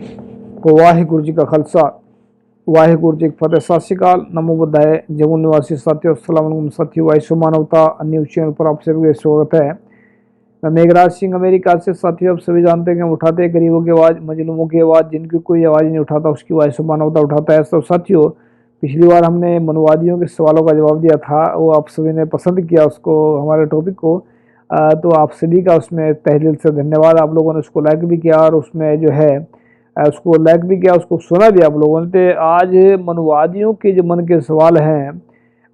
ਵਾਹਿਗੁਰੂ ਜੀ ਕਾ ਖਾਲਸਾ ਵਾਹਿਗੁਰੂ जी की फतेह। सत श्रीकाल, नमो बुद्धाय। जम्मू निवासी साथियों, अस्सलाम वालेकुम साथियों। वाइस मानवता न्यूज चैनल पर आप सभी का स्वागत है। मैं मेघराज सिंह अमेरिका से। साथियों, आप सभी जानते हैं कि हम उठाते हैं गरीबों की आवाज़, मजलूमों की आवाज़, जिनकी कोई आवाज़ नहीं उठाता उसकी वाइस मानवता उठाता है। तो साथियों, पिछली बार हमने मनवादियों के सवालों का जवाब दिया था, वो आप सभी ने पसंद किया उसको, हमारे टॉपिक को। तो आप सभी का उसमें तहे दिल से धन्यवाद। आप लोगों ने उसको लाइक भी किया और उसमें जो है उसको लाइक भी किया, उसको सुना भी आप लोगों ने। तो आज मनवादियों के जो मन के सवाल हैं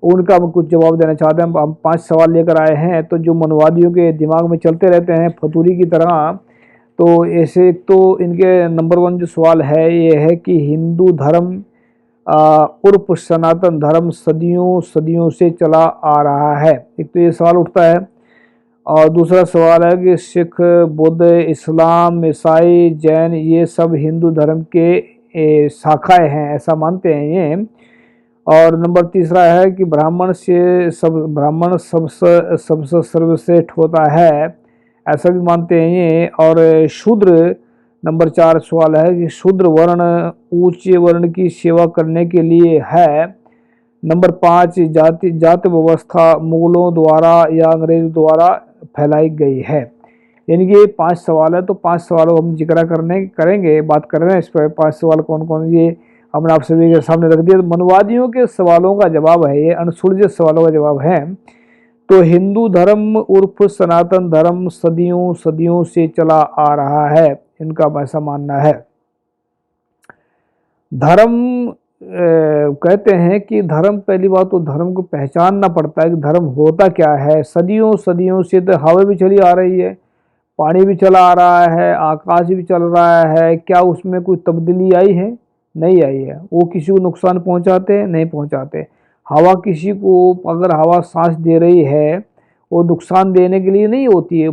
उनका हम कुछ जवाब देना चाहते हैं। हम 5 सवाल लेकर आए हैं, तो जो मनवादियों के दिमाग में चलते रहते हैं फतूरी की तरह। तो ऐसे तो इनके नंबर 1 जो सवाल है ये है कि हिंदू धर्म उर्फ सनातन धर्म सदियों सदियों से चला आ रहा है। एक तो ये सवाल उठता है। और दूसरा सवाल है कि सिख, बुद्ध, इस्लाम, ईसाई, जैन ये सब हिंदू धर्म के शाखाएं हैं, ऐसा मानते हैं ये। और नंबर तीसरा है कि ब्राह्मण सबसे सर्वश्रेष्ठ होता है, ऐसा भी मानते हैं ये। और शूद्र, नंबर 4 सवाल है कि शूद्र वर्ण ऊंचे वर्ण की सेवा करने के लिए है। नंबर 5 जाति व्यवस्था मुगलों द्वारा या अंग्रेजों द्वारा फैलाई गई है। यानी कि 5 सवाल है, तो 5 सवालों को हम जिक्र करेंगे, बात कर रहे हैं इस पर। 5 सवाल कौन कौन ये हमने आप सभी के सामने रख दिया। तो मनवादियों के सवालों का जवाब है ये, अनसुलझे सवालों का जवाब है। तो हिंदू धर्म उर्फ सनातन धर्म सदियों सदियों से चला आ रहा है, इनका ऐसा मानना है। धर्म कहते हैं कि धर्म, पहली बात तो धर्म को पहचानना पड़ता है कि धर्म होता क्या है। सदियों सदियों से तो हवा भी चली आ रही है, पानी भी चला आ रहा है, आकाश भी चल रहा है। क्या उसमें कोई तब्दीली आई है? नहीं आई है। वो किसी को नुकसान पहुंचाते हैं? नहीं पहुंचाते। हवा किसी को, अगर हवा सांस दे रही है वो नुकसान देने के लिए नहीं होती है।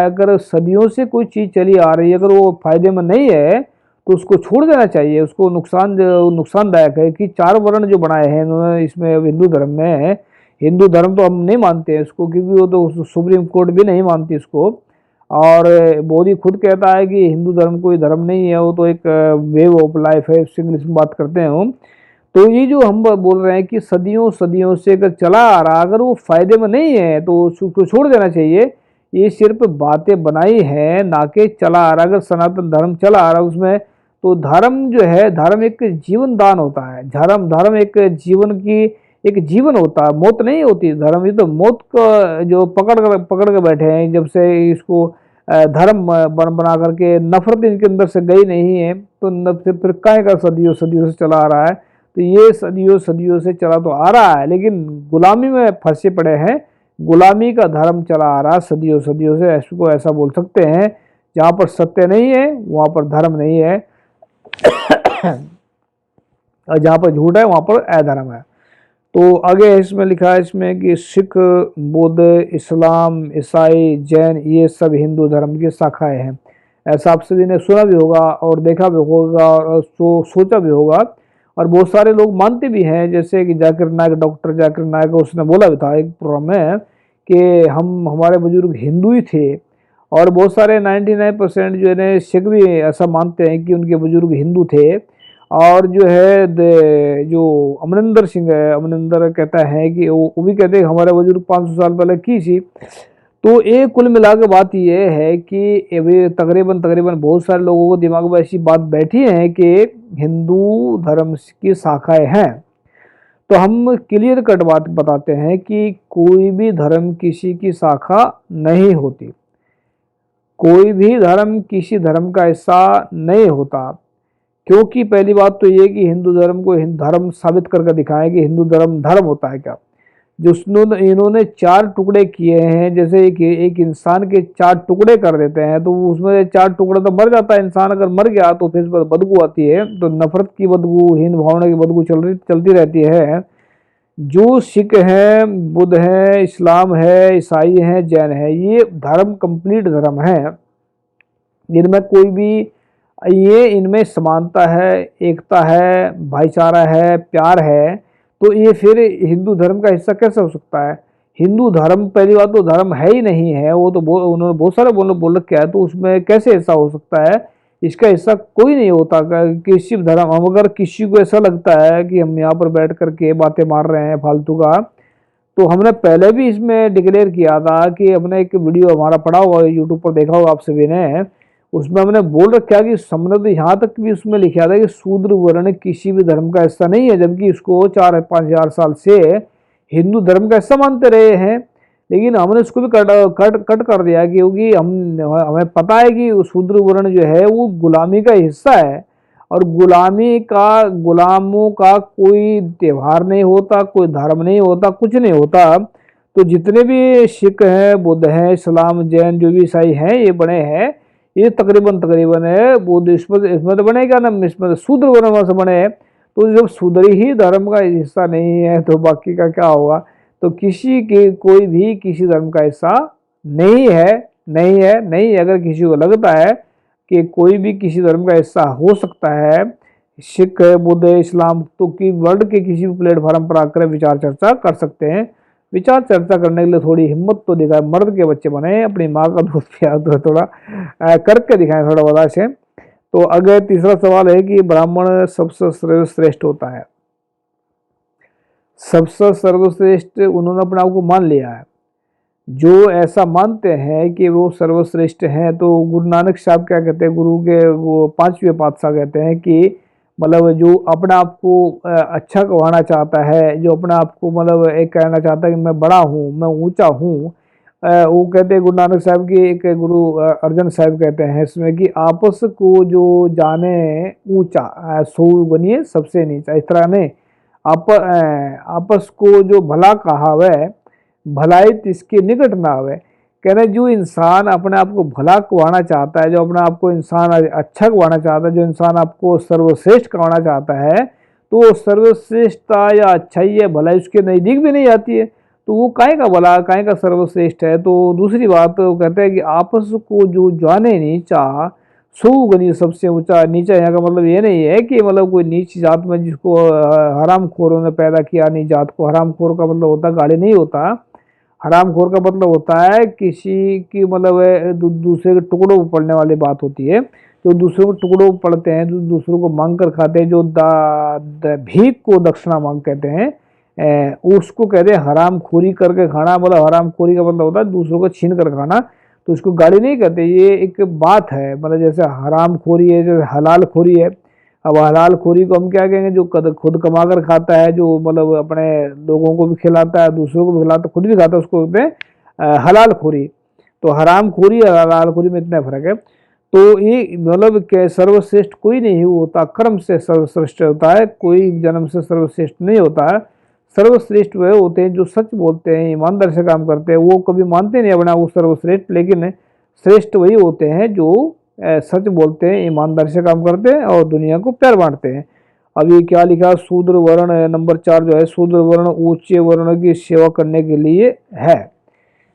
अगर सदियों से कोई चीज़ चली आ रही है, अगर वो फायदे में नहीं है तो उसको छोड़ देना चाहिए। उसको नुकसानदायक है कि 4 वर्ण जो बनाए हैं इन्होंने इसमें हिंदू धर्म में। हिंदू धर्म तो हम नहीं मानते हैं इसको, क्योंकि वो तो सुप्रीम कोर्ट भी नहीं मानती इसको। और मोदी खुद कहता है कि हिंदू धर्म कोई धर्म नहीं है, वो तो एक वे ऑफ लाइफ है, इंग्लिश में बात करते हैं हम। तो ये जो हम बोल रहे हैं कि सदियों सदियों से अगर चला आ रहा, अगर वो फायदे में नहीं है तो उसको छोड़ देना चाहिए। ये सिर्फ बातें बनाई है, ना कि चला आ रहा। अगर सनातन धर्म चला आ रहा उसमें, तो धर्म जो है, धर्म एक जीवन दान होता है। धर्म एक जीवन की एक जीवन होता है, मौत नहीं होती धर्म। ये तो मौत को जो पकड़ के बैठे हैं जब से इसको धर्म बना करके, नफरत इनके अंदर से गई नहीं है। तो फिर काहे का सदियों सदियों से चला आ रहा है। तो ये सदियों सदियों से चला तो आ रहा है, लेकिन गुलामी में फंसे पड़े हैं। गुलामी का धर्म चला आ रहा सदियों सदियों से, इसको ऐसा बोल सकते हैं। जहाँ पर सत्य नहीं है वहाँ पर धर्म नहीं है, और जहाँ पर झूठ है वहाँ पर अधर्म है। तो आगे इसमें लिखा है इसमें कि सिख, बुद्ध, इस्लाम, ईसाई, जैन ये सब हिंदू धर्म की शाखाएं हैं। ऐसा आप सभी ने सुना भी होगा और देखा भी होगा और सोचा भी होगा, और बहुत सारे लोग मानते भी हैं। जैसे कि डॉक्टर जाकिर नायक, उसने बोला भी था एक प्रोग्राम में कि हमारे बुजुर्ग हिंदू ही थे। और बहुत सारे 99% जो है सिख भी ऐसा मानते हैं कि उनके बुजुर्ग हिंदू थे। और जो है जो अमरिंदर सिंह है, अमरिंदर कहता है कि वो भी कहते हैं हमारे बुजुर्ग 500 साल पहले की थी। तो ये कुल मिला के बात ये है कि अभी तकरीबन बहुत सारे लोगों को दिमाग में ऐसी बात बैठी है कि हिंदू धर्म की शाखाएं हैं। तो हम क्लियर कट बात बताते हैं कि कोई भी धर्म किसी की शाखा नहीं होती। कोई भी धर्म किसी धर्म का हिस्सा नहीं होता। क्योंकि पहली बात तो ये कि हिंदू धर्म को धर्म साबित करके दिखाएं कि हिंदू धर्म होता है क्या। जो इन्होंने 4 टुकड़े किए हैं, जैसे एक इंसान के 4 टुकड़े कर देते हैं, तो उसमें 4 टुकड़े तो मर जाता है इंसान। अगर मर गया तो फिर बदबू आती है, तो नफरत की बदबू, हीन भावना की बदबू चलती रहती है। जो सिख हैं, बुद्ध हैं, इस्लाम है, ईसाई हैं, जैन है, ये धर्म कंप्लीट धर्म है। इनमें कोई भी इनमें समानता है, एकता है, भाईचारा है, प्यार है। तो ये फिर हिंदू धर्म का हिस्सा कैसे हो सकता है? हिंदू धर्म पहली बात तो धर्म है ही नहीं है, वो तो उन्होंने बहुत सारे बोल रखे हैं। तो उसमें कैसे ऐसा हो सकता है इसका हिस्सा कोई नहीं होता। किसी भी धर्म, हम अगर किसी को ऐसा लगता है कि हम यहाँ पर बैठ करके बातें मार रहे हैं फालतू का, तो हमने पहले भी इसमें डिक्लेयर किया था कि हमने एक वीडियो हमारा पड़ा हुआ यूट्यूब पर देखा होगा आप सभी ने, उसमें हमने बोल रखा कि हमने तो यहाँ तक भी उसमें लिखा था कि शूद्र वर्ण किसी भी धर्म का हिस्सा नहीं है, जबकि इसको 4-5 हजार साल से हिंदू धर्म का हिस्सा मानते रहे हैं। लेकिन हमने उसको भी कट कर दिया, क्योंकि हमें पता है कि शूद्र वर्ण जो है वो गुलामी का हिस्सा है, और गुलामों का कोई त्योहार नहीं होता, कोई धर्म नहीं होता, कुछ नहीं होता। तो जितने भी सिख हैं, बुद्ध हैं, इस्लाम, जैन, जो भी ईसाई हैं, ये बने हैं, ये तकरीबन है बुद्ध इसमें तो बने क्या ना, इसमें शूद्र वर्ण से बने हैं। तो जब शूद्र ही धर्म का हिस्सा नहीं है तो बाकी का क्या होगा। तो कोई भी किसी धर्म का हिस्सा नहीं है। अगर किसी को लगता है कि कोई भी किसी धर्म का हिस्सा हो सकता है, सिख, बुद्ध, इस्लाम, तो कि वर्ल्ड के किसी भी प्लेटफॉर्म पर आकर विचार चर्चा कर सकते हैं। विचार चर्चा करने के लिए थोड़ी हिम्मत तो दिखाए, मर्द के बच्चे बने, अपनी माँ का दूध पिया तो थोड़ा करके दिखाएं, थोड़ा बता से। तो अगर तीसरा सवाल है कि ब्राह्मण सबसे सर्वश्रेष्ठ होता है। सबसे सर्वश्रेष्ठ उन्होंने अपने आप को मान लिया है। जो ऐसा मानते हैं कि वो सर्वश्रेष्ठ हैं, तो गुरु नानक साहब क्या कहते हैं, गुरु के वो 5वें पातशाह कहते हैं कि मतलब जो अपने आप को अच्छा कहना चाहता है, जो अपने आप को मतलब एक कहना चाहता है कि मैं बड़ा हूँ, मैं ऊंचा हूँ, वो कहते हैं गुरु नानक साहब की, एक गुरु अर्जन साहब कहते हैं इसमें कि आपस को जो जाने ऊंचा सो बनिए सबसे नीचा, इस तरह नहीं। आपस को जो भला कहावे, भलाई तिसके निकट ना आवे। कहना जो इंसान अपने आप को भला कहना चाहता है, जो अपने आप को इंसान अच्छा कहना चाहता है, जो इंसान आपको सर्वश्रेष्ठ कहना चाहता है, तो वो सर्वश्रेष्ठता या अच्छाई या भलाई उसके नज़दीक भी नहीं आती है। तो वो काहे का भला, काहे का सर्वश्रेष्ठ है। तो दूसरी बात वो कहते हैं कि आपस को जो जाने नीचा सो गनी सबसे ऊंचा। नीचा यहाँ का मतलब ये नहीं है कि मतलब कोई नीच जात में जिसको हराम खोरों ने पैदा किया, नहीं जात को। हराम खोर का मतलब होता गाली नहीं होता, हराम खोर का मतलब होता है किसी की मतलब दूसरे के टुकड़ों पर पड़ने वाली बात होती है। जो दूसरों के टुकड़ों पर पड़ते हैं, जो दूसरों को मांग कर खाते हैं, जो भीख को दक्षिणा मांग कहते हैं, उसको कहते हैं हराम खोरी करके खाना। मतलब हराम खोरी का मतलब होता है दूसरों को छीन कर खाना। तो इसको गाली नहीं कहते, ये एक बात है। मतलब जैसे हराम खोरी है, जैसे हलाल खोरी है। अब हलाल खोरी को हम क्या कहेंगे, जो खुद कमा कर खाता है, जो मतलब अपने लोगों को भी खिलाता है, दूसरों को भी खिलाता है, खुद भी खाता है, उसको कहते हैं हलाल खोरी। तो हराम खोरी और हलाल खोरी में इतना फर्क है। तो ये मतलब सर्वश्रेष्ठ कोई नहीं होता, कर्म से सर्वश्रेष्ठ होता है, कोई जन्म से सर्वश्रेष्ठ नहीं होता है। सर्वश्रेष्ठ वह होते हैं जो सच बोलते हैं, ईमानदार से काम करते हैं। वो कभी मानते नहीं अपना वो सर्वश्रेष्ठ, लेकिन श्रेष्ठ वही होते हैं जो सच बोलते हैं, ईमानदार से काम करते हैं और दुनिया को प्यार बांटते हैं। अभी क्या लिखा, शूद्र वर्ण नंबर 4 जो है, शूद्र वर्ण ऊंचे वर्ण की सेवा करने के लिए है,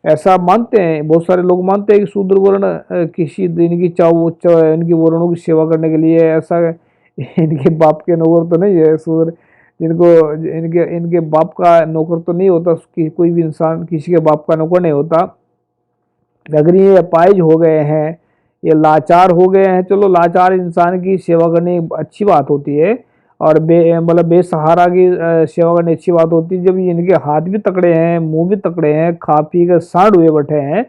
ऐसा मानते हैं। बहुत सारे लोग मानते हैं कि शूद्र वर्ण किसी दिन की इनकी वर्णों की सेवा करने के लिए, ऐसा इनके बाप के नौकर तो नहीं है शूद्र, जिनको इनके बाप का नौकर तो नहीं होता। कोई भी इंसान किसी के बाप का नौकर नहीं होता। अगर ये अपाहिज हो गए हैं, ये लाचार हो गए हैं, चलो लाचार इंसान की सेवा करनी अच्छी बात होती है, और मतलब बेसहारा की सेवा करनी अच्छी बात होती है। जब इनके हाथ भी तकड़े हैं, मुंह भी तकड़े हैं, खा पी कर सांड हुए बैठे हैं,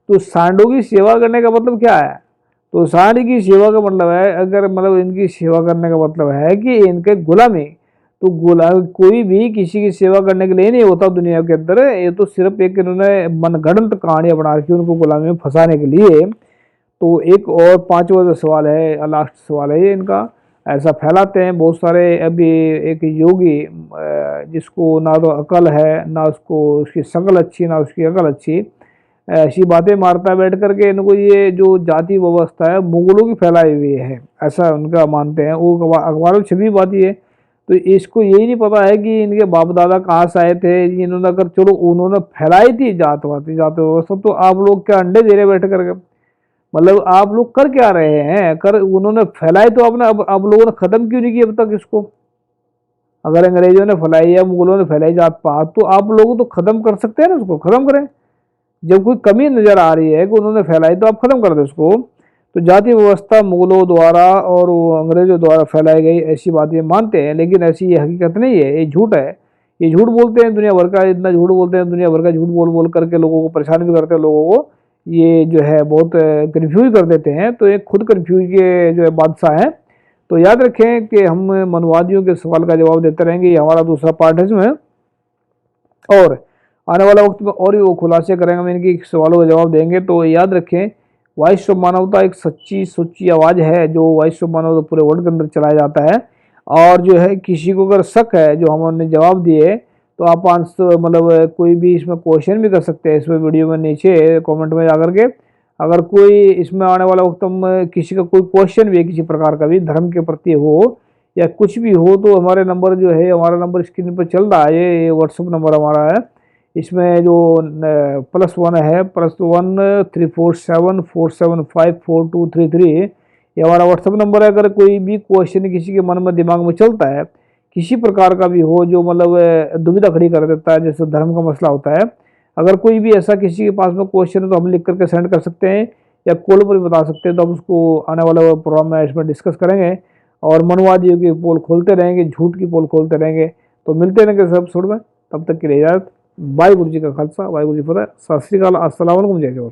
तो सांडों की सेवा करने का मतलब क्या है। तो सांड की सेवा का मतलब है, अगर मतलब इनकी सेवा करने का मतलब है कि इनके गुलामी। तो गुलाम कोई भी किसी की सेवा करने के लिए नहीं होता दुनिया के अंदर। ये तो सिर्फ एक इन्होंने मनगढ़ंत कहानियां बना रखी उनको गुलामी में फंसाने के लिए। तो एक और 5वां जो सवाल है, लास्ट सवाल है ये इनका, ऐसा फैलाते हैं बहुत सारे। अभी एक योगी जिसको ना तो अकल है, ना उसको उसकी शकल अच्छी, ना उसकी अकल अच्छी, ऐसी बातें मारता है बैठ करके। इनको ये जो जाति व्यवस्था है मुगलों की फैलाई हुई है, ऐसा उनका मानते हैं। वो अखबारों में छपी बात ही है। तो इसको यही नहीं पता है कि इनके बाप दादा कहाँ से आए थे। इन्होंने अगर चलो उन्होंने फैलाई थी जात व्यवस्था, तो आप लोग क्या अंडे दे रहे बैठ करके। मतलब आप लोग कर क्या रहे हैं, कर उन्होंने फैलाई तो आपने, अब लोगों ने खत्म क्यों नहीं किया अब तक इसको। अगर अंग्रेजों ने फैलाई या मुगलों ने फैलाई जात पात, तो आप लोग तो खत्म कर सकते हैं ना, उसको खत्म करें। जब कोई कमी नजर आ रही है कि उन्होंने फैलाई, तो आप खत्म कर दो उसको। तो जाति व्यवस्था मुगलों द्वारा और वो अंग्रेजों द्वारा फैलाई गई ऐसी बात ये मानते हैं, लेकिन ऐसी ये हकीकत नहीं है, ये झूठ है। ये झूठ बोलते हैं दुनिया भर का, इतना झूठ बोलते हैं, दुनिया भर का झूठ बोल बोल करके लोगों को परेशान भी करते हैं, लोगों को ये जो है बहुत कन्फ्यूज कर देते हैं। तो ये खुद कन्फ्यूज के जो है बादशाह हैं। तो याद रखें कि हम मनुवादियों के सवाल का जवाब देते रहेंगे, ये हमारा दूसरा पार्ट है इसमें, और आने वाला वक्त में और भी वो खुलासे करेंगे, हम इनकी सवालों का जवाब देंगे। तो याद रखें, वॉइस ऑफ मानवता एक सच्ची सुच्ची आवाज़ है जो वॉइस ऑफ मानवता पूरे वर्ल्ड के अंदर चलाया जाता है। और जो है किसी को अगर शक है जो हमने जवाब दिए, तो आप आंसर मतलब कोई भी इसमें क्वेश्चन भी कर सकते हैं इसमें वीडियो में नीचे कमेंट में जाकर के। अगर कोई इसमें आने वाला वक्त में किसी का कोई क्वेश्चन भी है किसी प्रकार का भी धर्म के प्रति हो या कुछ भी हो, तो हमारे नंबर जो है, हमारा नंबर स्क्रीन पर चल रहा है, ये व्हाट्सअप नंबर हमारा है। इसमें जो +1 है, +1 34747542333, ये हमारा व्हाट्सअप नंबर है। अगर कोई भी क्वेश्चन किसी के मन में दिमाग में चलता है किसी प्रकार का भी हो जो मतलब दुविधा खड़ी कर देता है, जैसे धर्म का मसला होता है, अगर कोई भी ऐसा किसी के पास में क्वेश्चन है तो हम लिख करके सेंड कर सकते हैं या कॉल पर भी बता सकते हैं। तो हम उसको आने वाले प्रोग्राम में इसमें डिस्कस करेंगे और मनवादियों की पोल खोलते रहेंगे, झूठ की पोल खोलते रहेंगे। तो मिलते रहेंगे सब सुर में, तब तक के लिए इजाज़त। वाहिगुरू जी का खालसा, वाहिगुरू जी फतेह, सत श्री अकाल, अस्सलाम वालेकुम, जय जोहर।